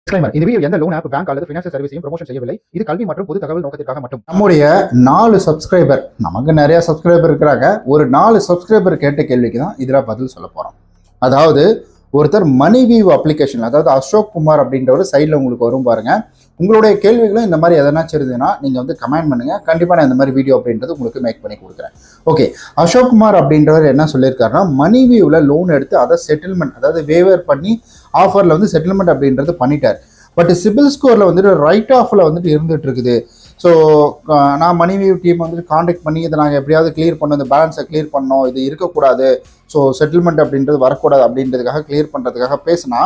Disclaimer. இந்த video எந்த loan app, bank அல்லது ஃபினான்ஷியல் சர்வீஸையும் ப்ரமோஷன் செய்யவில்லை. இது கல்வி மற்றும் பொது தகவல் நோக்கத்திற்காக மட்டும். நம்முடைய 4 சப்ஸ்கிரைபர், நமக்கு நிறைய சப்ஸ்கிரைபர் இருக்கிறாங்க, ஒரு 4 சப்ஸ்கிரைபர் கேட்ட கேள்விக்கு தான் இதில் பதில் சொல்ல போகிறோம். அதாவது ஒருத்தர் மணிவியூ அப்ளிகேஷன், அதாவது அசோக் குமார் அப்படின்ற ஒரு சைடில் உங்களுக்கு வரும் பாருங்க. உங்களுடைய கேள்விகளும் இந்த மாதிரி எதனாச்சும் இருந்ததுன்னா நீங்கள் வந்து கமெண்ட் பண்ணுங்கள். கண்டிப்பாக நான் இந்த மாதிரி வீடியோ அப்படின்றது உங்களுக்கு மேக் பண்ணி கொடுக்குறேன். ஓகே, அசோக் குமார் அப்படின்றவர் என்ன சொல்லியிருக்காருன்னா, மணிவியூவில் லோன் எடுத்து அதை செட்டில்மெண்ட், அதாவது வேவர் பண்ணி ஆஃபரில் வந்து செட்டில்மெண்ட் அப்படின்றது பண்ணிட்டார். பட் சிபில் ஸ்கோரில் வந்துட்டு ரைட் ஆஃபில் வந்துட்டு இருந்துகிட்டு இருக்குது. ஸோ நான் மணிவியூ டீம் வந்துட்டு காண்டாக்ட் பண்ணி இதை நாங்கள் எப்படியாவது கிளியர் பண்ணோம், இந்த பேலன்ஸை கிளியர் பண்ணோம், இது இருக்கக்கூடாது, ஸோ செட்டில்மெண்ட் அப்படின்றது வரக்கூடாது அப்படின்றதுக்காக கிளியர் பண்ணுறதுக்காக பேசினா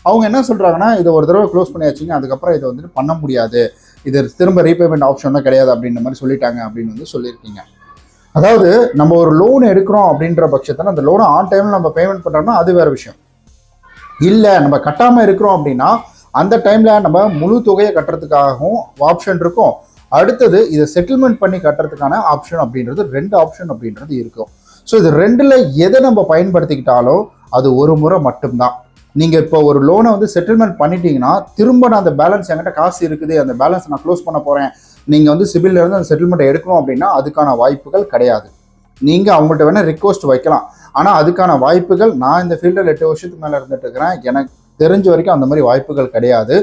அவங்க என்ன சொல்கிறாங்கன்னா, இதை ஒரு தடவை க்ளோஸ் பண்ணியாச்சுங்க, அதுக்கப்புறம் இதை வந்துட்டு பண்ண முடியாது, இது திரும்ப ரீபேமெண்ட் ஆப்ஷன்லாம் கிடையாது அப்படின்ற மாதிரி சொல்லிட்டாங்க அப்படின்னு வந்து சொல்லியிருக்கீங்க. அதாவது நம்ம ஒரு லோன் எடுக்கிறோம் அப்படின்ற பட்சத்தில் அந்த லோனை ஆன் டைமில் நம்ம பேமெண்ட் பண்ணுறோம்னா அது வேறு விஷயம். இல்லை நம்ம கட்டாமல் இருக்கிறோம் அப்படின்னா அந்த டைமில் நம்ம முழு தொகையை கட்டுறதுக்காகவும் ஆப்ஷன் இருக்கும். அடுத்தது இதை செட்டில்மெண்ட் பண்ணி கட்டுறதுக்கான ஆப்ஷன் அப்படின்றது 2 ஆப்ஷன் அப்படின்றது இருக்கும். ஸோ இது 2ல் எதை நம்ம பயன்படுத்திக்கிட்டாலும் அது ஒரு முறை மட்டும்தான். நீங்கள் இப்போ ஒரு லோனை வந்து செட்டில்மெண்ட் பண்ணிட்டீங்கன்னா திரும்ப நான் அந்த பேலன்ஸ் என்கிட்ட காசு இருக்குது, அந்த பேலன்ஸ் நான் க்ளோஸ் பண்ண போகிறேன், நீங்கள் வந்து சிபில்ல இருந்து அந்த செட்டில்மெண்ட்டை எடுக்கணும் அப்படின்னா அதுக்கான வாய்ப்புகள் கிடையாது. நீங்கள் அவங்கள்ட்ட வேணால் ரிக்வஸ்ட் வைக்கலாம், ஆனால் அதுக்கான வாய்ப்புகள், நான் இந்த ஃபீல்டில் 8 வருஷத்துக்கு மேலே இருந்துட்டு இருக்கிறேன், எனக்கு தெரிஞ்ச வரைக்கும் அந்த மாதிரி வாய்ப்புகள் கிடையாது.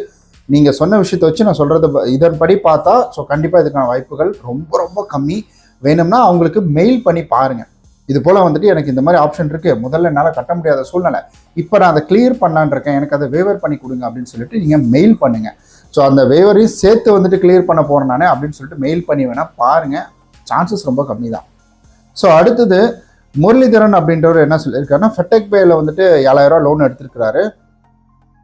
நீங்கள் சொன்ன விஷயத்தை வச்சு நான் சொல்கிறது இதன்படி பார்த்தா ஸோ கண்டிப்பாக இதுக்கான வாய்ப்புகள் ரொம்ப ரொம்ப கம்மி. வேணும்னா அவங்களுக்கு மெயில் பண்ணி பாருங்கள், இது போல் வந்துட்டு எனக்கு இந்த மாதிரி ஆப்ஷன் இருக்குது, முதல்ல என்னால் கட்ட முடியாத சூழ்நிலை, இப்போ நான் அதை கிளியர் பண்ணலான் இருக்கேன், எனக்கு அதை வேவர் பண்ணி கொடுங்க அப்படின்னு சொல்லிட்டு நீங்கள் மெயில் பண்ணுங்கள். ஸோ அந்த வேவரையும் சேர்த்து வந்துட்டு கிளியர் பண்ண போகிறேன் நானே அப்படின்னு சொல்லிட்டு மெயில் பண்ணி வேணால் பாருங்கள், சான்சஸ் ரொம்ப கம்மி தான். ஸோ அடுத்தது முரளிதரன் அப்படின்றவர் என்ன சொல்லியிருக்காருன்னா, ஃபெடெக் பேயில் வந்துட்டு 7000 ரூபா லோன் எடுத்திருக்கிறாரு.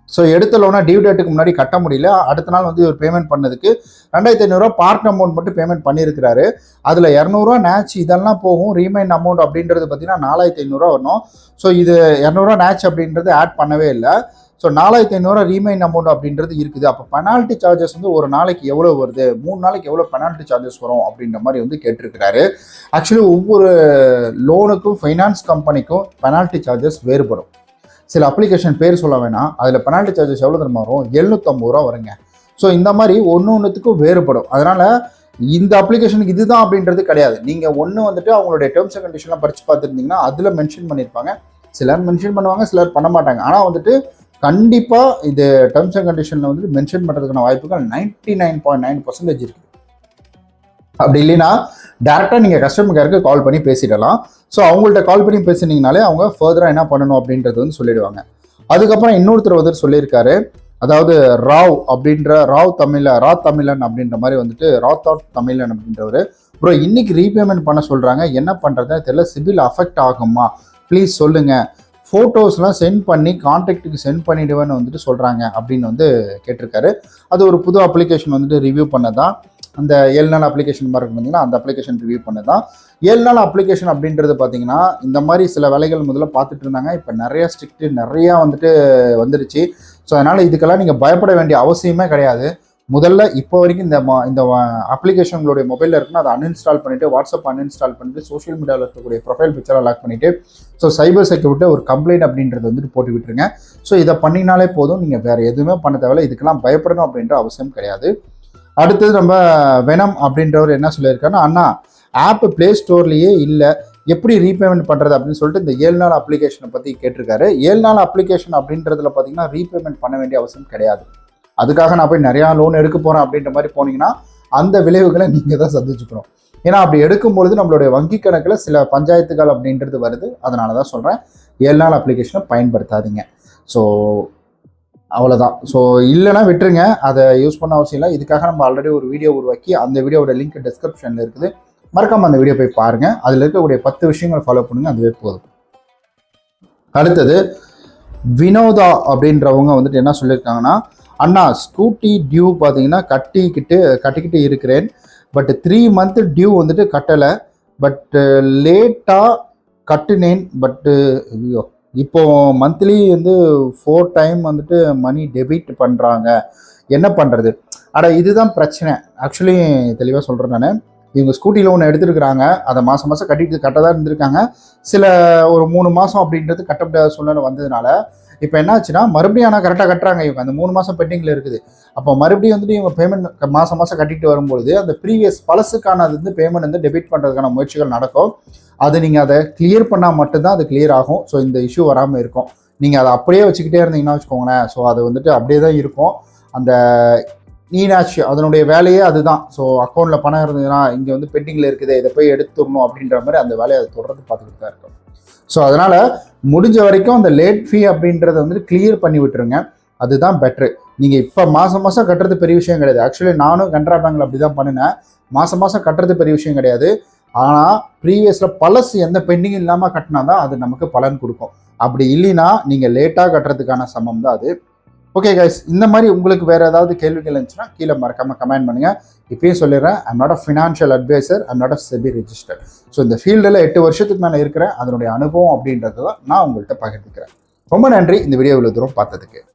ஸோ எடுத்த லோனை டியூ டேட்டுக்கு முன்னாடி கட்ட முடியல, அடுத்த நாள் வந்து ஒரு பேமெண்ட் பண்ணதுக்கு 2500 பார்ட் அமௌண்ட் மட்டும் பேமெண்ட் பண்ணியிருக்கிறாரு. அதில் 200 நேச் இதெல்லாம் போகும், ரீமைண்ட் அமௌண்ட் அப்படின்றது பார்த்தீங்கன்னா 4500 வரணும். ஸோ இது 200 நேச் அப்படின்றது ஆட் பண்ணவே இல்லை. ஸோ 4500 ரீமைண்ட் அமௌண்ட் அப்படின்றது இருக்குது. அப்போ பெனால்ட்டி சார்ஜஸ் வந்து ஒரு நாளைக்கு எவ்வளோ வருது, 3 நாளைக்கு எவ்வளோ பெனால்ட்டி சார்ஜஸ் வரும் அப்படின்ற மாதிரி வந்து கேட்டிருக்கிறாரு. ஆக்சுவலி ஒவ்வொரு லோனுக்கும் ஃபைனான்ஸ் கம்பெனிக்கும் பெனால்ட்டி சார்ஜஸ் வேறுபடும். சில அப்ளிகேஷன் பேர் சொல்ல வேணாம், அதில் பெனால்ட்டி சார்ஜஸ் எவ்வளோ தெரியுமா வரும், 750 ரூபா வருங்க. ஸோ இந்த மாதிரி ஒன்றுத்துக்கும் வேறுபடும். அதனால் இந்த அப்ளிகேஷனுக்கு இதுதான் அப்படின்றது கிடையாது. நீங்கள் ஒன்று வந்துட்டு அவங்களுடைய டேர்ம்ஸ் அண்ட் கண்டிஷன்லாம் படித்து பார்த்துருந்தீங்கன்னா அதில் மென்ஷன் பண்ணியிருப்பாங்க. சிலர் மென்ஷன் பண்ணுவாங்க, சிலர் பண்ண மாட்டாங்க. ஆனால் வந்துட்டு கண்டிப்பாக இது டேர்ம்ஸ் அண்ட் கண்டிஷனில் வந்துட்டு மென்ஷன் பண்ணுறதுக்கான வாய்ப்புகள் 99.9% இருக்குது. அப்படி இல்லைன்னா டேரெக்டாக நீங்கள் கஸ்டமர் கேருக்கு கால் பண்ணி பேசிடலாம். ஸோ அவங்கள்ட்ட கால் பண்ணி பேசினீங்கனாலே அவங்க ஃபர்தராக என்ன பண்ணணும் அப்படின்றது வந்து சொல்லிடுவாங்க. அதுக்கப்புறம் இன்னொருத்தர் வந்துட்டு சொல்லியிருக்காரு, அதாவது ராவ் தமிழன் அப்படின்ற மாதிரி வந்துட்டு ராத்தாட் தமிழன் அப்படின்றவர், ப்ரோ இன்னைக்கு ரீபேமெண்ட் பண்ண சொல்கிறாங்க, என்ன பண்ணுறதுன்னு தெரியல, சிபில் அஃபெக்ட் ஆகுமா, ப்ளீஸ் சொல்லுங்கள், ஃபோட்டோஸ்லாம் சென்ட் பண்ணி கான்டாக்டுக்கு சென்ட் பண்ணிவிடுவேன்னு வந்துட்டு சொல்கிறாங்க அப்படின்னு வந்து கேட்டிருக்காரு. அது ஒரு புது அப்ளிகேஷன் வந்துட்டு ரிவ்யூ பண்ணதான், அந்த 7 நாள் அப்ளிகேஷன் மாதிரி இருக்கு பார்த்தீங்கன்னா, அந்த அப்ளிகேஷன் ரிவ்யூ பண்ணதான். 7 நாள் அப்ளிகேஷன் அப்படின்றது பார்த்தீங்கன்னா இந்த மாதிரி சில வேலைகள் முதல்ல பார்த்துட்டு இருந்தாங்க, இப்போ நிறையா ஸ்ட்ரிக்ட் நிறையா வந்துட்டு வந்துருச்சு. ஸோ அதனால் இதுக்கெல்லாம் நீங்கள் பயப்பட வேண்டிய அவசியமே கிடையாது. முதல்ல இப்போ வரைக்கும் இந்த அப்ளிகேஷன் உங்களுடைய மொபைலில் இருக்குன்னா அதை அன்இன்ஸ்டால் பண்ணிவிட்டு, வாட்ஸ்அப் அன்இன்ஸ்டால் பண்ணிவிட்டு, சோஷியல் மீடியாவில் இருக்கக்கூடிய ப்ரொஃபைல் பிக்சரை லாக் பண்ணிவிட்டு, ஸோ சைபர் செக்யூரிட்டி ஒரு கம்ப்ளைண்ட் அப்படின்றது வந்துட்டு போட்டு விட்டுருங்க. ஸோ இதை பண்ணினாலே போதும், நீங்கள் வேறு எதுவுமே பண்ண தேவையில்லை, இதுக்கெல்லாம் பயப்படணும் அப்படின்ற அவசியம் கிடையாது. அடுத்தது நம்ம வெனம் அப்படின்றவர் என்ன சொல்லியிருக்காருன்னா, அண்ணா ஆப் பிளே ஸ்டோர்லேயே இல்லை, எப்படி ரீபேமெண்ட் பண்ணுறது அப்படின்னு சொல்லிட்டு இந்த 7 நாள் அப்ளிகேஷனை பற்றி கேட்டிருக்காரு. 7 நாள் அப்ளிகேஷன் அப்படின்றதுல பார்த்தீங்கன்னா ரீபேமெண்ட் பண்ண வேண்டிய அவசியம் கிடையாது. அதுக்காக நான் போய் நிறையா லோன் எடுக்க போகிறேன் அப்படின்ற மாதிரி போனீங்கன்னா அந்த விளைவுகளை நீங்கள் தான் சந்திச்சுக்கணும். ஏன்னா அப்படி எடுக்கும்பொழுது நம்மளுடைய வங்கி கணக்கில் சில பஞ்சாயத்துகள் அப்படின்றது வருது. அதனால தான் சொல்கிறேன், 7 நாள் அப்ளிகேஷனை பயன்படுத்தாதீங்க. ஸோ அவ்வளோதான். ஸோ இல்லைனா விட்டுருங்க, அதை யூஸ் பண்ண அவசியம் இல்லை. இதுக்காக நம்ம ஆல்ரெடி ஒரு வீடியோ உருவாக்கி அந்த வீடியோவோட லிங்க் டிஸ்கிரிப்ஷனில் இருக்குது, மறக்காமல் அந்த வீடியோ போய் பாருங்கள். அதில் இருக்கக்கூடிய 10 விஷயங்களை ஃபாலோ பண்ணுங்கள், அதுவே போதும். அடுத்தது வினோதா அப்படின்றவங்க வந்துட்டு என்ன சொல்லியிருக்காங்கன்னா, அண்ணா ஸ்கூட்டி டியூ பார்த்தீங்கன்னா கட்டிக்கிட்டு இருக்கிறேன், பட் 3 மந்த் டியூ வந்துட்டு கட்டலை, பட்டு லேட்டாக கட்டுனேன், பட்டு ஐயோ இப்போ மந்த்லி வந்து 4 டைம் வந்துட்டு மணி டெபிட் பண்ணுறாங்க, என்ன பண்ணுறது? இதுதான் பிரச்சனை. ஆக்சுவலி தெளிவாக சொல்கிறேன் நான், இவங்க ஸ்கூட்டி லோன் எடுத்துருக்குறாங்க, அதை மாதம் கட்ட தான் இருந்திருக்காங்க. சில ஒரு 3 மாதம் அப்படின்றது கட்ட முடியாத சூழ்நிலை வந்ததுனால இப்போ என்னாச்சுன்னா மறுபடியும் ஆனால் கரெக்டாக கட்டுறாங்க இவங்க, அந்த 3 மாதம் பெண்டிங்கில் இருக்குது. அப்போ மறுபடியும் வந்துட்டு இவங்க பேமெண்ட் மாதம் மாதம் கட்டிட்டு வரும்பொழுது அந்த ப்ரீவியஸ் பழசுக்கான அது வந்து பேமெண்ட் வந்து டெபிட் பண்ணுறதுக்கான முயற்சிகள் நடக்கும். அது நீங்கள் அதை கிளியர் பண்ணால் மட்டும்தான் அது கிளியர் ஆகும். ஸோ இந்த இஷ்யூ வராமல் இருக்கும். நீங்கள் அதை அப்படியே வச்சுக்கிட்டே இருந்தீங்கன்னா வச்சுக்கோங்களேன், ஸோ அது வந்துட்டு அப்படியே தான் இருக்கும். அந்த நீனாச்சு அதனுடைய வேலையே அதுதான். ஸோ அக்கௌண்ட்டில் பணம் இருந்ததுன்னா இங்கே வந்து பெண்டிங்கில் இருக்குது, இதை போய் எடுத்துடணும் அப்படின்ற மாதிரி அந்த வேலையை அதை தொடர்ந்து பார்த்துக்கிட்டு தான் இருக்கும். ஸோ அதனால் முடிஞ்ச வரைக்கும் அந்த லேட் ஃபீ அப்படின்றத வந்துட்டு கிளியர் பண்ணி விட்டுருங்க, அதுதான் பெட்ரு. நீங்கள் இப்போ மாதம் மாதம் கட்டுறது பெரிய விஷயம் கிடையாது. ஆக்சுவலி நானும் கனரா பேங்க்கில் அப்படி தான் பண்ணினேன். மாதம் மாதம் கட்டுறது பெரிய விஷயம் கிடையாது. ஆனால் ப்ரீவியஸில் பழசு எந்த பெண்டிங் இல்லாமல் கட்டினா தான் அது நமக்கு பலன் கொடுக்கும். அப்படி இல்லைன்னா நீங்கள் லேட்டாக கட்டுறதுக்கான சமம் தான் அது. ஓகே கைஸ், இந்த மாதிரி உங்களுக்கு வேறு ஏதாவது கேள்விகள் இருந்துச்சுன்னா கீழே மறக்காமல் கமெண்ட் பண்ணுங்கள். இப்பயும் சொல்லிடுறேன், I'm not a financial advisor, I'm not a SEBI register. So இந்த ஃபீல்டில் 8 வருஷத்துக்கு மேலே இருக்கிறேன். அதனுடைய அனுபவம் அப்படின்றத தான் நான் உங்கள்கிட்ட பகிர்ந்துக்கிறேன். ரொம்ப நன்றி இந்த வீடியோ இவ்வளோ தூரம் பார்த்ததுக்கு.